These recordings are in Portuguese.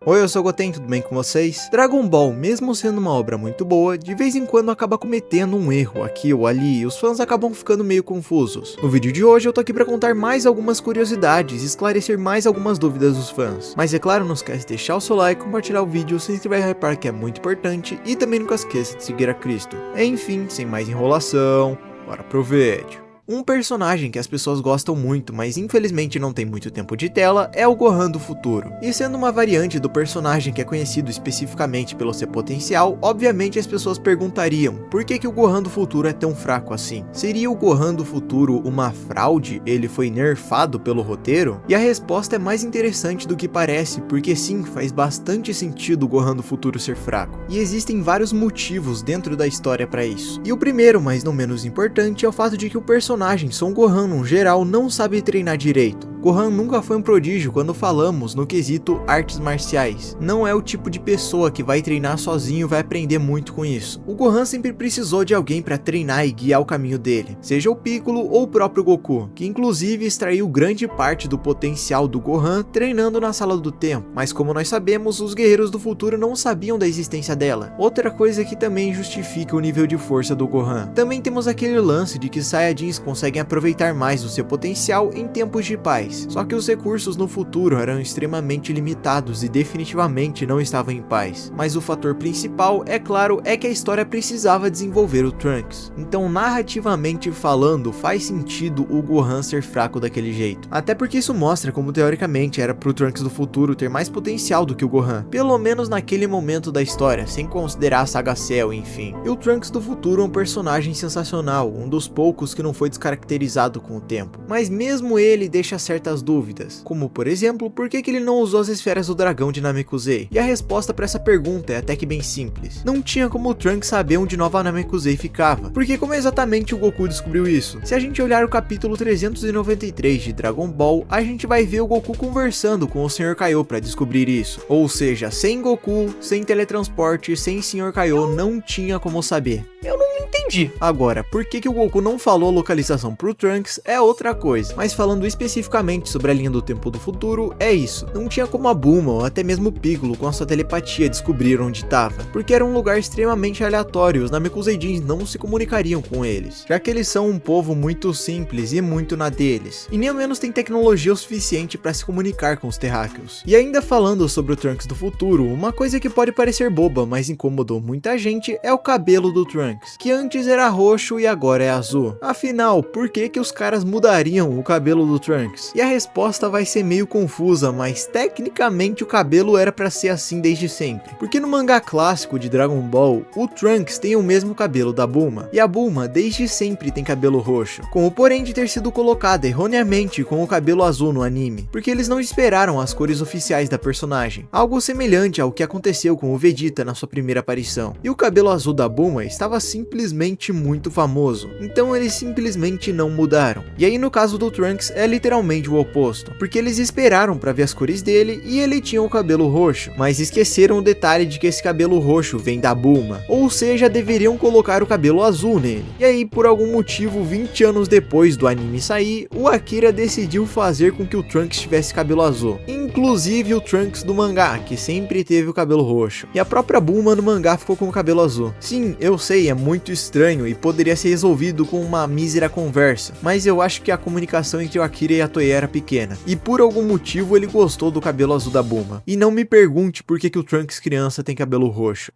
Oi, eu sou o Goten, tudo bem com vocês? Dragon Ball, mesmo sendo uma obra muito boa, de vez em quando acaba cometendo um erro aqui ou ali e os fãs acabam ficando meio confusos. No vídeo de hoje eu tô aqui pra contar mais algumas curiosidades e esclarecer mais algumas dúvidas dos fãs. Mas é claro, não esquece de deixar o seu like, compartilhar o vídeo, se inscrever no hypar que é muito importante e também nunca esqueça de seguir a Cristo. Enfim, sem mais enrolação, bora pro vídeo. Um personagem que as pessoas gostam muito, mas infelizmente não tem muito tempo de tela, é o Gohan do futuro. E sendo uma variante do personagem que é conhecido especificamente pelo seu potencial, obviamente as pessoas perguntariam, por que o Gohan do futuro é tão fraco assim? Seria o Gohan do futuro uma fraude? Ele foi nerfado pelo roteiro? E a resposta é mais interessante do que parece, porque sim, faz bastante sentido o Gohan do futuro ser fraco. E existem vários motivos dentro da história para isso. E o primeiro, mas não menos importante, é o fato de que o personagem Son Gohan, no geral, não sabe treinar direito. Gohan nunca foi um prodígio quando falamos no quesito artes marciais. Não é o tipo de pessoa que vai treinar sozinho e vai aprender muito com isso. O Gohan sempre precisou de alguém para treinar e guiar o caminho dele, seja o Piccolo ou o próprio Goku, que inclusive extraiu grande parte do potencial do Gohan treinando na Sala do Tempo, mas como nós sabemos, os guerreiros do futuro não sabiam da existência dela. Outra coisa que também justifica o nível de força do Gohan. Também temos aquele lance de que Saiyajins conseguem aproveitar mais o seu potencial em tempos de paz. Só que os recursos no futuro eram extremamente limitados e definitivamente não estavam em paz. Mas o fator principal, é claro, é que a história precisava desenvolver o Trunks. Então, narrativamente falando, faz sentido o Gohan ser fraco daquele jeito. Até porque isso mostra como teoricamente era pro Trunks do futuro ter mais potencial do que o Gohan. Pelo menos naquele momento da história, sem considerar a Saga Cell, enfim. E o Trunks do futuro é um personagem sensacional, um dos poucos que não foi descaracterizado com o tempo. Mas mesmo ele deixa certas dúvidas, como por exemplo, por que ele não usou as esferas do dragão de Namekusei? E a resposta para essa pergunta é até que bem simples. Não tinha como o Trunks saber onde Nova Namekusei ficava, porque como exatamente o Goku descobriu isso? Se a gente olhar o capítulo 393 de Dragon Ball, a gente vai ver o Goku conversando com o Sr. Kaiô para descobrir isso. Ou seja, sem Goku, sem teletransporte, sem Sr. Kaiô, não tinha como saber. Eu não entendi. Agora, por que o Goku não falou a localização pro Trunks é outra coisa, mas falando especificamente sobre a linha do tempo do futuro, é isso. Não tinha como a Bulma ou até mesmo o Piccolo com a sua telepatia descobrir onde estava, porque era um lugar extremamente aleatório e os Namekuseidins não se comunicariam com eles, já que eles são um povo muito simples e muito na deles, e nem ao menos tem tecnologia o suficiente para se comunicar com os terráqueos. E ainda falando sobre o Trunks do futuro, uma coisa que pode parecer boba, mas incomodou muita gente, é o cabelo do Trunks, que antes era roxo e agora é azul. Afinal, por que os caras mudariam o cabelo do Trunks? E a resposta vai ser meio confusa, mas tecnicamente o cabelo era pra ser assim desde sempre. Porque no mangá clássico de Dragon Ball, o Trunks tem o mesmo cabelo da Bulma, e a Bulma desde sempre tem cabelo roxo, com o porém de ter sido colocada erroneamente com o cabelo azul no anime, porque eles não esperaram as cores oficiais da personagem, algo semelhante ao que aconteceu com o Vegeta na sua primeira aparição. E o cabelo azul da Bulma estava simplesmente muito famoso, então eles simplesmente não mudaram. E aí no caso do Trunks é literalmente o oposto, porque eles esperaram para ver as cores dele e ele tinha o cabelo roxo, mas esqueceram o detalhe de que esse cabelo roxo vem da Bulma, ou seja, deveriam colocar o cabelo azul nele. E aí por algum motivo, 20 anos depois do anime sair, o Akira decidiu fazer com que o Trunks tivesse cabelo azul, inclusive o Trunks do mangá, que sempre teve o cabelo roxo, e a própria Bulma no mangá ficou com o cabelo azul. Sim, eu sei, é muito estranho e poderia ser resolvido com uma mísera conversa, mas eu acho que a comunicação entre o Akira e a Toei era pequena, e por algum motivo ele gostou do cabelo azul da Bulma. E não me pergunte por que o Trunks criança tem cabelo roxo.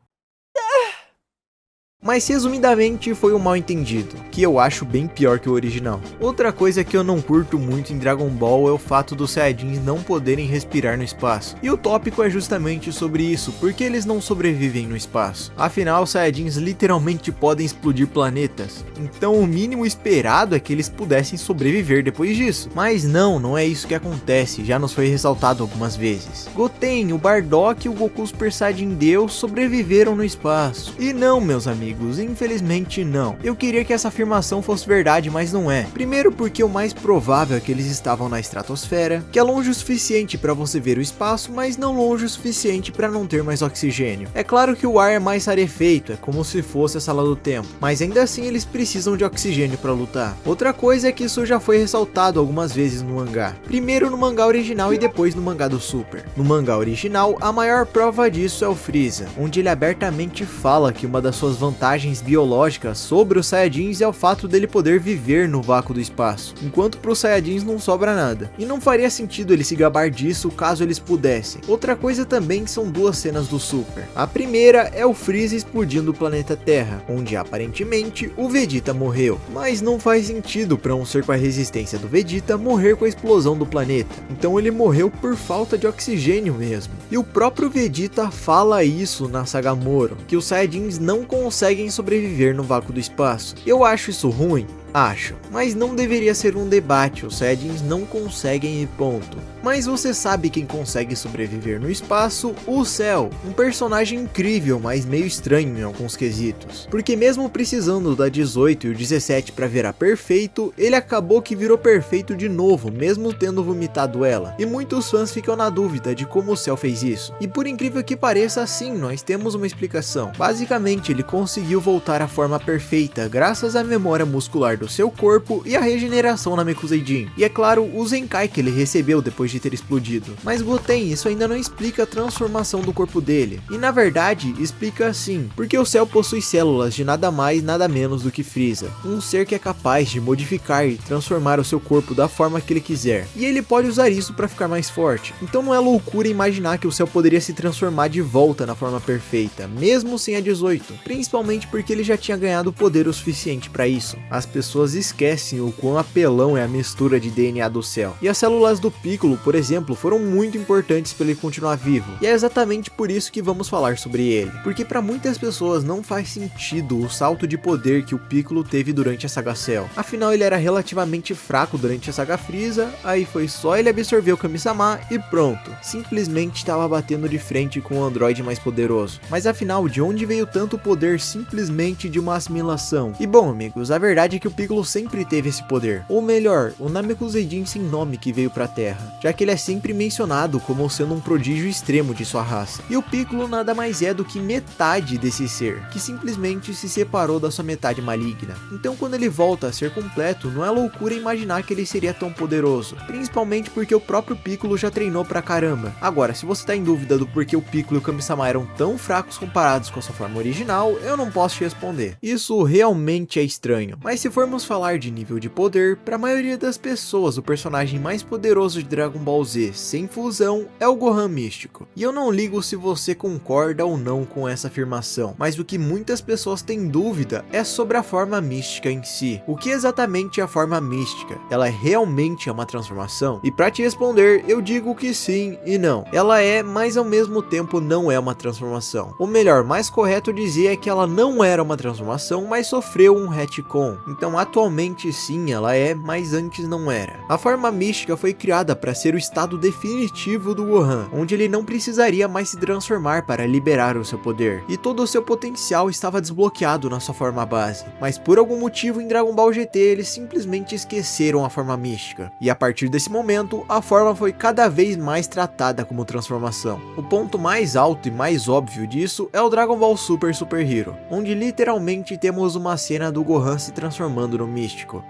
Mas resumidamente foi um mal entendido, que eu acho bem pior que o original. Outra coisa que eu não curto muito em Dragon Ball é o fato dos Saiyajins não poderem respirar no espaço. E o tópico é justamente sobre isso, porque eles não sobrevivem no espaço. Afinal, os Saiyajins literalmente podem explodir planetas, então o mínimo esperado é que eles pudessem sobreviver depois disso. Mas não é isso que acontece, já nos foi ressaltado algumas vezes. Goten, o Bardock e o Goku Super Saiyajin Deus sobreviveram no espaço. E não, meus amigos, amigos, infelizmente não. Eu queria que essa afirmação fosse verdade, mas não é. Primeiro porque o mais provável é que eles estavam na estratosfera, que é longe o suficiente para você ver o espaço, mas não longe o suficiente para não ter mais oxigênio. É claro que o ar é mais rarefeito, é como se fosse a sala do tempo, mas ainda assim eles precisam de oxigênio para lutar. Outra coisa é que isso já foi ressaltado algumas vezes no mangá. Primeiro no mangá original e depois no mangá do Super. No mangá original, a maior prova disso é o Frieza, onde ele abertamente fala que uma das suas vantagens biológicas sobre os Saiyajins é o fato dele poder viver no vácuo do espaço, enquanto para os Saiyajins não sobra nada. E não faria sentido ele se gabar disso caso eles pudessem. Outra coisa também são duas cenas do Super. A primeira é o Frieza explodindo o planeta Terra, onde aparentemente o Vegeta morreu, mas não faz sentido para um ser com a resistência do Vegeta morrer com a explosão do planeta. Então ele morreu por falta de oxigênio mesmo. E o próprio Vegeta fala isso na saga Moro, que os Saiyajins não conseguem sobreviver no vácuo do espaço. Eu acho isso ruim? Acho, mas não deveria ser um debate, os Saiyajins não conseguem e ponto. Mas você sabe quem consegue sobreviver no espaço? O Cell, um personagem incrível, mas meio estranho em alguns quesitos. Porque mesmo precisando da 18 e o 17 para virar perfeito, ele acabou que virou perfeito de novo, mesmo tendo vomitado ela. E muitos fãs ficam na dúvida de como o Cell fez isso. E por incrível que pareça, sim, nós temos uma explicação. Basicamente, ele conseguiu voltar à forma perfeita, graças à memória muscular do seu corpo e a regeneração na Mekuseidin. E é claro, o Zenkai que ele recebeu depois de ter explodido. Mas Goten, isso ainda não explica a transformação do corpo dele. E na verdade, explica sim, porque o Cell possui células de nada mais nada menos do que Frieza, um ser que é capaz de modificar e transformar o seu corpo da forma que ele quiser. E ele pode usar isso para ficar mais forte. Então não é loucura imaginar que o Cell poderia se transformar de volta na forma perfeita, mesmo sem a 18, principalmente porque ele já tinha ganhado poder o suficiente para isso. As pessoas esquecem o quão apelão é a mistura de DNA do Cell. E as células do Piccolo, por exemplo, foram muito importantes para ele continuar vivo. E é exatamente por isso que vamos falar sobre ele. Porque para muitas pessoas não faz sentido o salto de poder que o Piccolo teve durante a saga Cell. Afinal, ele era relativamente fraco durante a saga Frieza, aí foi só ele absorver o Kami-sama e pronto. Simplesmente estava batendo de frente com o androide mais poderoso. Mas afinal, de onde veio tanto poder simplesmente de uma assimilação? E bom, amigos, a verdade é que o Piccolo sempre teve esse poder, ou melhor, o Namekuseidin sem nome que veio pra Terra, já que ele é sempre mencionado como sendo um prodígio extremo de sua raça. E o Piccolo nada mais é do que metade desse ser, que simplesmente se separou da sua metade maligna. Então quando ele volta a ser completo, não é loucura imaginar que ele seria tão poderoso, principalmente porque o próprio Piccolo já treinou pra caramba. Agora, se você tá em dúvida do porquê o Piccolo e o Kami-sama eram tão fracos comparados com a sua forma original, eu não posso te responder. Isso realmente é estranho, mas se formos falar de nível de poder, para a maioria das pessoas o personagem mais poderoso de Dragon Ball Z sem fusão é o Gohan místico. E eu não ligo se você concorda ou não com essa afirmação, mas o que muitas pessoas têm dúvida é sobre a forma mística em si. O que exatamente é a forma mística? Ela realmente é uma transformação? E para te responder, eu digo que sim e não. Ela é, mas ao mesmo tempo não é uma transformação. Ou melhor, mais correto dizer é que ela não era uma transformação, mas sofreu um retcon. Então atualmente sim ela é, mas antes não era. A forma mística foi criada para ser o estado definitivo do Gohan, onde ele não precisaria mais se transformar para liberar o seu poder, e todo o seu potencial estava desbloqueado na sua forma base. Mas por algum motivo em Dragon Ball GT eles simplesmente esqueceram a forma mística, e a partir desse momento a forma foi cada vez mais tratada como transformação. O ponto mais alto e mais óbvio disso é o Dragon Ball Super Super Hero, onde literalmente temos uma cena do Gohan se transformando no místico.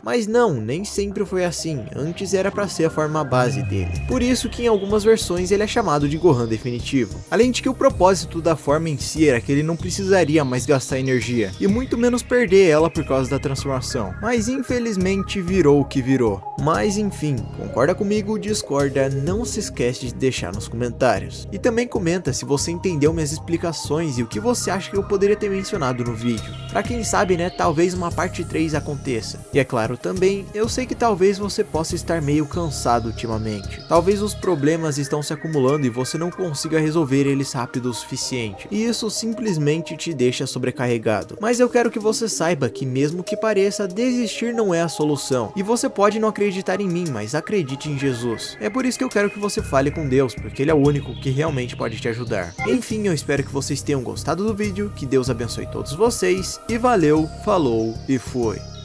Mas não, nem sempre foi assim, antes era pra ser a forma base dele. Por isso que em algumas versões ele é chamado de Gohan definitivo. Além de que o propósito da forma em si era que ele não precisaria mais gastar energia, e muito menos perder ela por causa da transformação. Mas infelizmente virou o que virou. Mas enfim, concorda comigo, discorda, não se esquece de deixar nos comentários. E também comenta se você entendeu minhas explicações e o que você acha que eu poderia ter mencionado no vídeo. Pra quem sabe, né, talvez uma parte 3 aconteça. E é claro, também, eu sei que talvez você possa estar meio cansado ultimamente. Talvez os problemas estão se acumulando e você não consiga resolver eles rápido o suficiente, e isso simplesmente te deixa sobrecarregado. Mas eu quero que você saiba que, mesmo que pareça, desistir não é a solução, e você pode não acreditar em mim, mas acredite em Jesus. É por isso que eu quero que você fale com Deus, porque Ele é o único que realmente pode te ajudar. Enfim, eu espero que vocês tenham gostado do vídeo, que Deus abençoe todos vocês, e valeu, falou e fui!